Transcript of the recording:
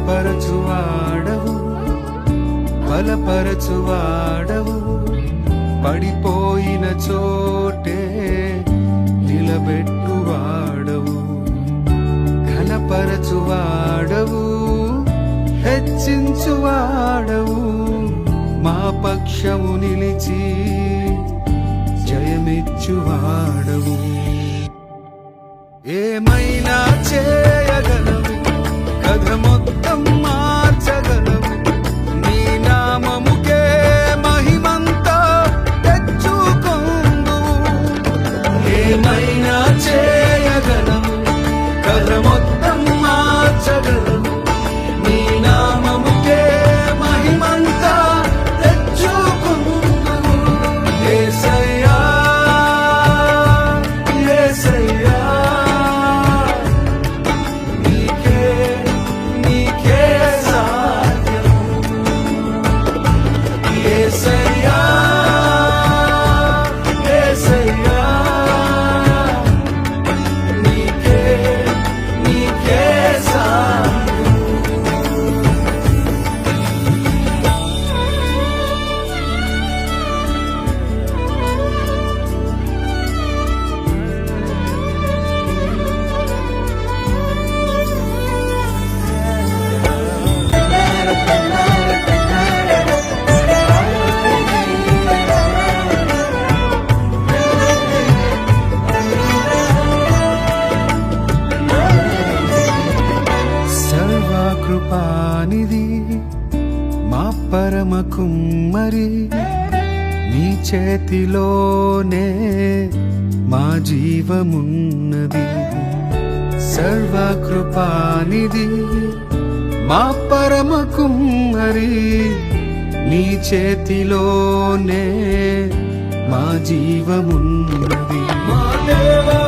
స్థిరపరచువాడవు, బలపరచువాడవు, పడిపోయిన చోటే నిలబెట్టువాడవు, ఘనపరచువాడవు, హెచ్చించువాడవు, మా పక్షము నిలిచి జయమిచ్చువాడవు. ఏమైనా చేయగలవు, కథ మొత్తం మార్చగలవు, నీ నామముకే మహిమంతా తెచ్చుకొందు. ఏమైనా చేయగలవు, కథ మొత్తం మార్చగలవు, నీ నామముకే మహిమంతా తెచ్చుకొందు. యేసయ్యా యేసయ్యా కృపానిధి మా పరమ కుమ్మరి, నీ చేతిలోనే మా జీవమున్నది. సర్వకృపానిధి మా పరమ కుమ్మరి, నీ చేతిలోనే మా జీవమున్నది. మా దేవా